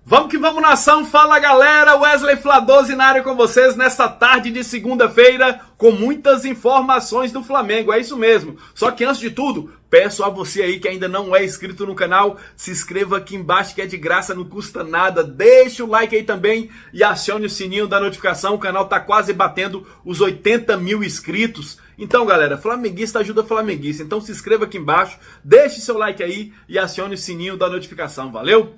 Vamos que vamos, nação! Fala, galera! Wesley Fla12 na área com vocês nesta tarde de segunda-feira com muitas informações do Flamengo, é isso mesmo. Só que antes de tudo, peço a você aí que ainda não é inscrito no canal, se inscreva aqui embaixo que é de graça, não custa nada. Deixa o like aí também e acione o sininho da notificação, o canal tá quase batendo os 80 mil inscritos. Então, galera, flamenguista ajuda flamenguista, então se inscreva aqui embaixo, deixe seu like aí e acione o sininho da notificação, valeu?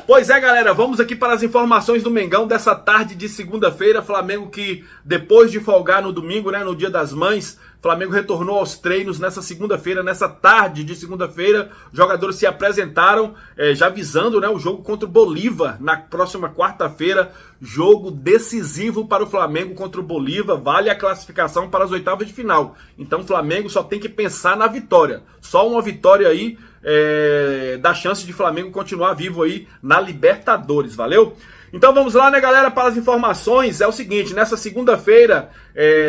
Pois é, galera, vamos aqui para as informações do Mengão dessa tarde de segunda-feira. Flamengo que, depois de folgar no domingo, né, no Dia das Mães, Flamengo retornou aos treinos nessa segunda-feira, nessa tarde de segunda-feira. Os jogadores se apresentaram, já visando, né, o jogo contra o Bolívar na próxima quarta-feira. Jogo decisivo para o Flamengo contra o Bolívar, vale a classificação para as oitavas de final. Então o Flamengo só tem que pensar na vitória. Só uma vitória aí dá chance de Flamengo continuar vivo aí na Libertadores, valeu? Então vamos lá, né, galera, para as informações. É o seguinte, nessa segunda-feira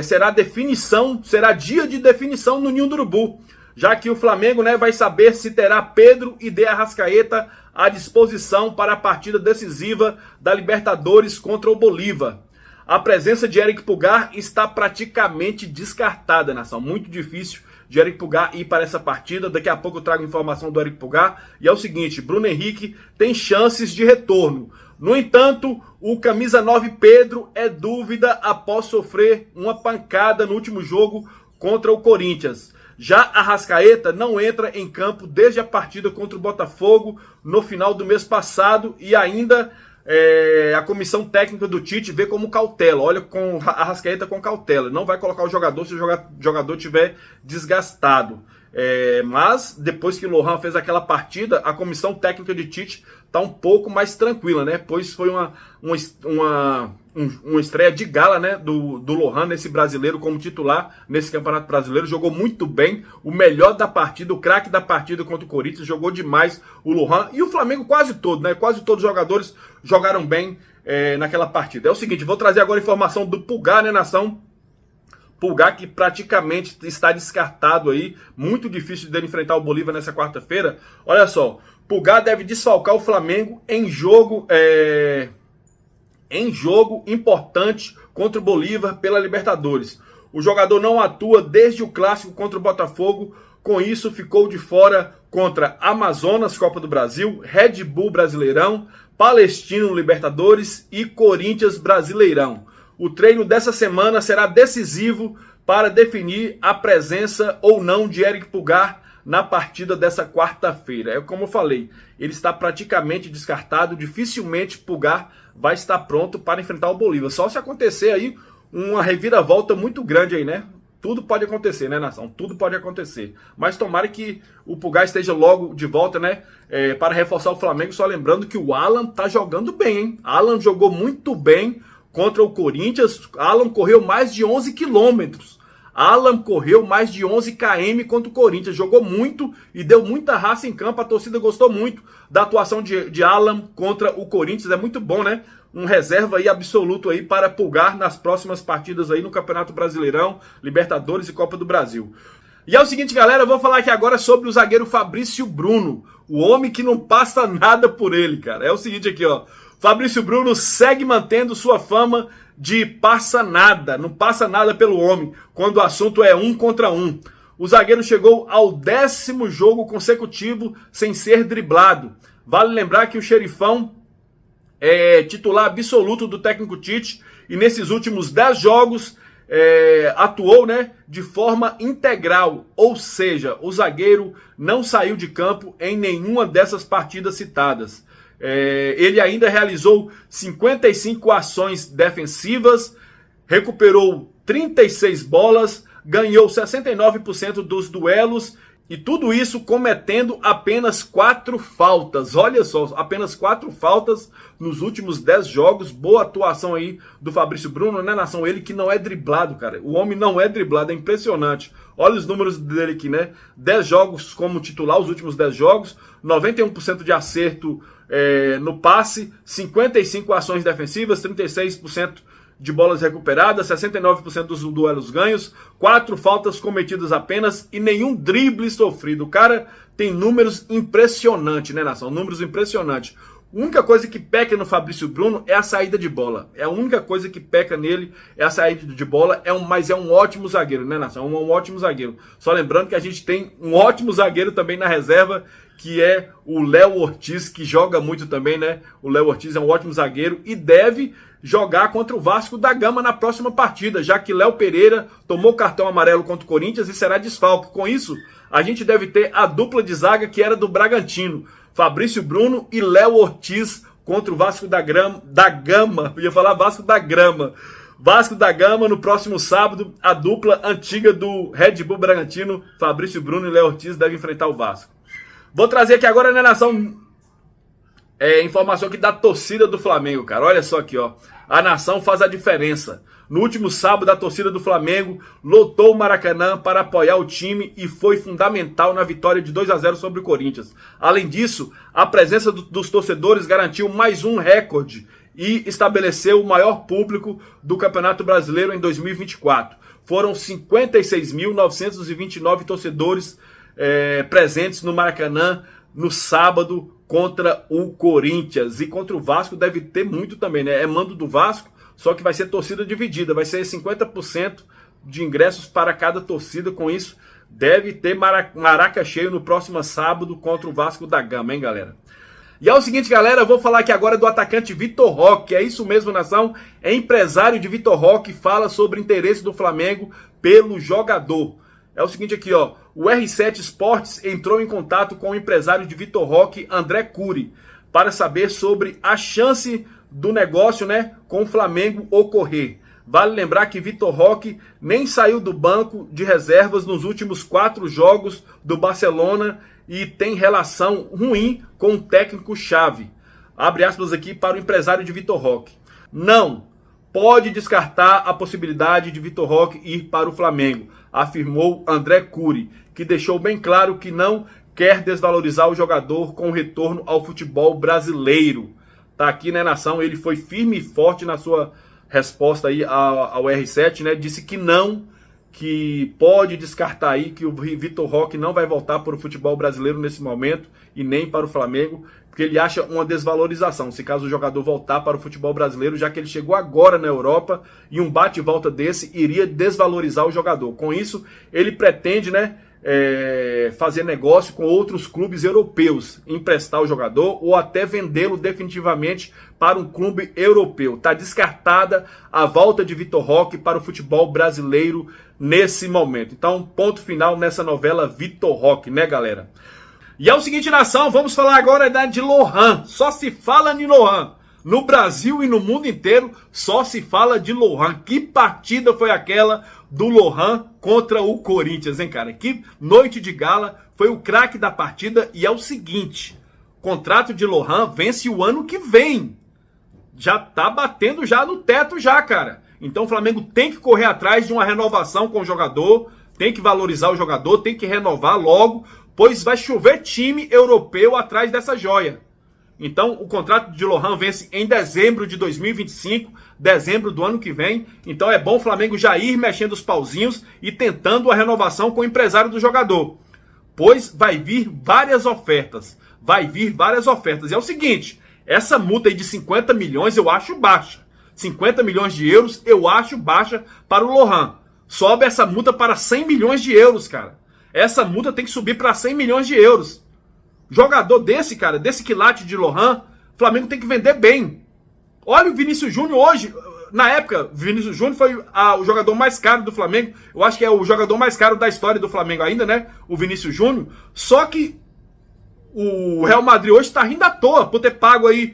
será dia de definição no Ninho do Urubu, já que o Flamengo, né, vai saber se terá Pedro e De Arrascaeta à disposição para a partida decisiva da Libertadores contra o Bolívar. A presença de Eric Pulgar está praticamente descartada, nação. Muito difícil de Eric Pulgar ir para essa partida. Daqui a pouco eu trago informação do Eric Pulgar. E é o seguinte, Bruno Henrique tem chances de retorno. No entanto, o camisa 9 Pedro é dúvida após sofrer uma pancada no último jogo contra o Corinthians. Já Arrascaeta não entra em campo desde a partida contra o Botafogo no final do mês passado e ainda a comissão técnica do Tite vê como cautela. Olha, com Arrascaeta com cautela. Não vai colocar o jogador se o jogador estiver desgastado. Mas depois que o Lohan fez aquela partida, a comissão técnica de Tite está um pouco mais tranquila, né? Pois foi uma estreia de gala, né, do Lohan nesse brasileiro como titular nesse Campeonato Brasileiro. Jogou muito bem, o melhor da partida, o craque da partida contra o Corinthians, jogou demais o Lohan. E o Flamengo quase todo, né? Quase todos os jogadores jogaram bem naquela partida. É o seguinte, vou trazer agora a informação do Pulgar, né, nação? Pulgar que praticamente está descartado aí, muito difícil dele enfrentar o Bolívar nessa quarta-feira. Olha só, Pulgar deve desfalcar o Flamengo em jogo importante contra o Bolívar pela Libertadores. O jogador não atua desde o clássico contra o Botafogo, com isso ficou de fora contra Amazonas, Copa do Brasil, Red Bull Brasileirão, Palestino Libertadores e Corinthians Brasileirão. O treino dessa semana será decisivo para definir a presença ou não de Eric Pulgar na partida dessa quarta-feira. É como eu falei, ele está praticamente descartado, dificilmente Pulgar vai estar pronto para enfrentar o Bolívar. Só se acontecer aí uma reviravolta muito grande aí, né? Tudo pode acontecer, né, nação? Tudo pode acontecer. Mas tomara que o Pulgar esteja logo de volta, né? Para reforçar o Flamengo. Só lembrando que o Alan tá jogando bem, hein? Alan jogou muito bem contra o Corinthians. Alan correu mais de 11 quilômetros. Alan correu mais de 11 km contra o Corinthians. Jogou muito e deu muita raça em campo. A torcida gostou muito da atuação de Alan contra o Corinthians. É muito bom, né? Um reserva aí absoluto aí para Pulgar nas próximas partidas aí no Campeonato Brasileirão, Libertadores e Copa do Brasil. E é o seguinte, galera, eu vou falar aqui agora sobre o zagueiro Fabrício Bruno. O homem que não passa nada por ele, cara. É o seguinte aqui, ó. Fabrício Bruno segue mantendo sua fama de passa nada, não passa nada pelo homem, quando o assunto é 1 contra 1. O zagueiro chegou ao 10º jogo consecutivo sem ser driblado. Vale lembrar que o Xerifão é titular absoluto do técnico Tite e nesses últimos 10 jogos atuou, né, de forma integral, ou seja, o zagueiro não saiu de campo em nenhuma dessas partidas citadas. Ele ainda realizou 55 ações defensivas, recuperou 36 bolas, ganhou 69% dos duelos e tudo isso cometendo apenas 4 faltas. Olha só, apenas 4 faltas nos últimos 10 jogos. Boa atuação aí do Fabrício Bruno, né, nação? Ele que não é driblado, cara. O homem não é driblado, é impressionante. Olha os números dele aqui, né? 10 jogos como titular, os últimos 10 jogos, 91% de acerto no passe, 55 ações defensivas, 36% de bolas recuperadas, 69% dos duelos ganhos, 4 faltas cometidas apenas e nenhum drible sofrido. O cara tem números impressionantes, né, nação? Números impressionantes. A única coisa que peca no Fabrício Bruno é a saída de bola. É a única coisa que peca nele, é a saída de bola. Mas é um ótimo zagueiro, né, Nação? Um ótimo zagueiro. Só lembrando que a gente tem um ótimo zagueiro também na reserva, que é o Léo Ortiz, que joga muito também, né? O Léo Ortiz é um ótimo zagueiro e deve jogar contra o Vasco da Gama na próxima partida, já que Léo Pereira tomou cartão amarelo contra o Corinthians e será desfalque. Com isso, a gente deve ter a dupla de zaga que era do Bragantino. Fabrício Bruno e Léo Ortiz contra o Vasco da Gama. Eu ia falar Vasco da Grama. Vasco da Gama no próximo sábado. A dupla antiga do Red Bull Bragantino, Fabrício Bruno e Léo Ortiz, devem enfrentar o Vasco. Vou trazer aqui agora, né, Nação, informação aqui da torcida do Flamengo, cara. Olha só aqui, ó. A Nação faz a diferença. No último sábado, a torcida do Flamengo lotou o Maracanã para apoiar o time e foi fundamental na vitória de 2-0 sobre o Corinthians. Além disso, a presença dos torcedores garantiu mais um recorde e estabeleceu o maior público do Campeonato Brasileiro em 2024. Foram 56.929 torcedores presentes no Maracanã no sábado contra o Corinthians. E contra o Vasco deve ter muito também, né? É mando do Vasco, só que vai ser torcida dividida, vai ser 50% de ingressos para cada torcida. Com isso, deve ter maraca cheio no próximo sábado contra o Vasco da Gama, hein, galera? E é o seguinte, galera, eu vou falar aqui agora do atacante Vitor Roque. É isso mesmo, Nação? É empresário de Vitor Roque, fala sobre o interesse do Flamengo pelo jogador. É o seguinte aqui, ó. O R7 Sports entrou em contato com o empresário de Vitor Roque, André Cury, para saber sobre a chance do negócio, né, com o Flamengo ocorrer. Vale lembrar que Vitor Roque nem saiu do banco de reservas nos últimos 4 jogos do Barcelona e tem relação ruim com o técnico-chave. Abre aspas aqui para o empresário de Vitor Roque. Não pode descartar a possibilidade de Vitor Roque ir para o Flamengo, afirmou André Cury, que deixou bem claro que não quer desvalorizar o jogador com o retorno ao futebol brasileiro. Tá aqui, né, Nação? Ele foi firme e forte na sua resposta aí ao R7, né? Disse que não, que pode descartar aí que o Vitor Roque não vai voltar para o futebol brasileiro nesse momento e nem para o Flamengo, porque ele acha uma desvalorização, se caso o jogador voltar para o futebol brasileiro, já que ele chegou agora na Europa e um bate e volta desse iria desvalorizar o jogador. Com isso, ele pretende, né, fazer negócio com outros clubes europeus, emprestar o jogador ou até vendê-lo definitivamente para um clube europeu. Está descartada a volta de Vitor Roque para o futebol brasileiro nesse momento. Então, ponto final nessa novela Vitor Roque, né, galera? E é o seguinte, Nação, vamos falar agora de Lohan. Só se fala de Lohan. No Brasil e no mundo inteiro, só se fala de Lohan. Que partida foi aquela do Lohan contra o Corinthians, hein, cara? Que noite de gala, foi o craque da partida. E é o seguinte, contrato de Lohan vence o ano que vem. Já tá batendo já no teto já, cara. Então o Flamengo tem que correr atrás de uma renovação com o jogador, tem que valorizar o jogador, tem que renovar logo, pois vai chover time europeu atrás dessa joia. Então, o contrato de Lohan vence em dezembro de 2025, dezembro do ano que vem. Então, é bom o Flamengo já ir mexendo os pauzinhos e tentando a renovação com o empresário do jogador. Pois vai vir várias ofertas. E é o seguinte, essa multa aí de 50 milhões eu acho baixa. 50 milhões de euros eu acho baixa para o Lohan. Sobe essa multa para 100 milhões de euros, cara. Essa multa tem que subir para 100 milhões de euros. Jogador desse, cara, desse quilate de Lohan, o Flamengo tem que vender bem. Olha o Vinícius Júnior hoje. Na época, Vinícius Júnior foi o jogador mais caro do Flamengo. Eu acho que é o jogador mais caro da história do Flamengo ainda, né? O Vinícius Júnior. Só que o Real Madrid hoje tá rindo à toa por ter pago aí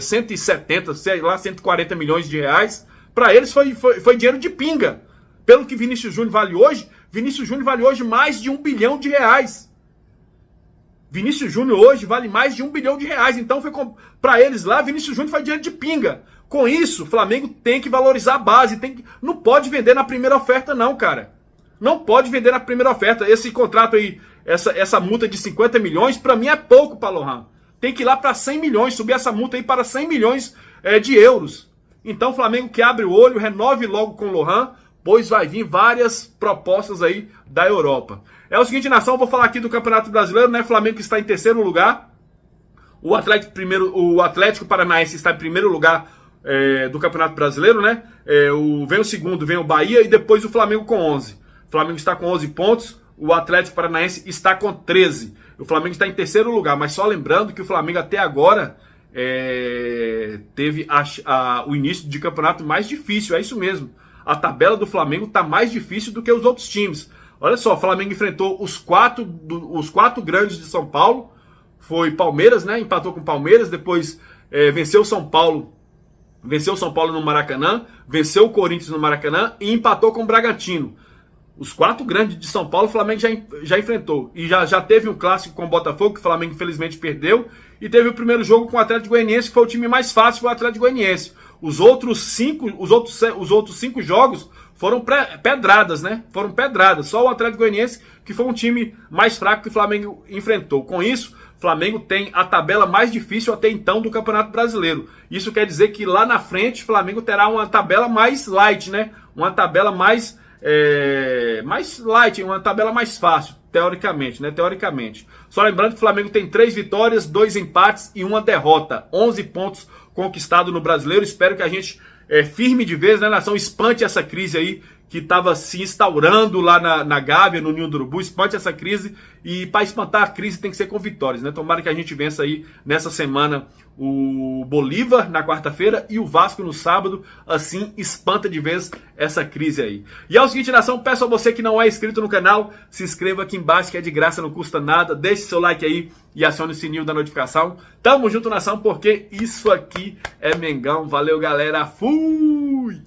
170, sei lá, 140 milhões de reais. Para eles foi dinheiro de pinga. Pelo que Vinícius Júnior vale hoje, Vinícius Júnior vale hoje mais de 1 bilhão de reais. Vinícius Júnior hoje vale mais de 1 bilhão de reais. Então, para eles lá, Vinícius Júnior foi dinheiro de pinga. Com isso, o Flamengo tem que valorizar a base. Não pode vender na primeira oferta, não, cara. Não pode vender na primeira oferta. Esse contrato aí, essa multa de 50 milhões, para mim é pouco para Lohan. Tem que ir lá para 100 milhões, subir essa multa aí para 100 milhões de euros. Então, o Flamengo que abre o olho, renove logo com o Lohan, pois vai vir várias propostas aí da Europa. É o seguinte, Nação, vou falar aqui do Campeonato Brasileiro, né? Flamengo que está em terceiro lugar. O Atlético Paranaense está em primeiro lugar do Campeonato Brasileiro, né? Vem o segundo, vem o Bahia e depois o Flamengo com 11. O Flamengo está com 11 pontos, o Atlético Paranaense está com 13. O Flamengo está em terceiro lugar, mas só lembrando que o Flamengo até agora teve o início de campeonato mais difícil, é isso mesmo. A tabela do Flamengo está mais difícil do que os outros times. Olha só, o Flamengo enfrentou os quatro grandes de São Paulo. Foi Palmeiras, né? Empatou com Palmeiras, depois venceu o São Paulo no Maracanã, venceu o Corinthians no Maracanã e empatou com o Bragantino. Os 4 grandes de São Paulo o Flamengo já enfrentou. E já teve um clássico com o Botafogo, que o Flamengo infelizmente perdeu. E teve o primeiro jogo com o Atlético Goianiense, que foi o time mais fácil, foi o Atlético Goianiense. Os outros cinco jogos foram pedradas, né? Foram pedradas. Só o Atlético Goianiense, que foi um time mais fraco que o Flamengo enfrentou. Com isso, o Flamengo tem a tabela mais difícil até então do Campeonato Brasileiro. Isso quer dizer que lá na frente o Flamengo terá uma tabela mais light, né? Uma tabela mais light, uma tabela mais fácil, teoricamente, né? Teoricamente. Só lembrando que o Flamengo tem 3 vitórias, 2 empates e 1 derrota. 11 pontos conquistados no Brasileiro. Espero que a gente firme de vez, né, nação, espante essa crise aí que estava se instaurando lá na Gávea, no Ninho do Urubu, espante essa crise, e para espantar a crise tem que ser com vitórias, né? Tomara que a gente vença aí nessa semana o Bolívar na quarta-feira e o Vasco no sábado, assim espanta de vez essa crise aí. E é o seguinte, nação, peço a você que não é inscrito no canal, se inscreva aqui embaixo que é de graça, não custa nada, deixe seu like aí e acione o sininho da notificação. Tamo junto, nação, porque isso aqui é Mengão. Valeu, galera, fui!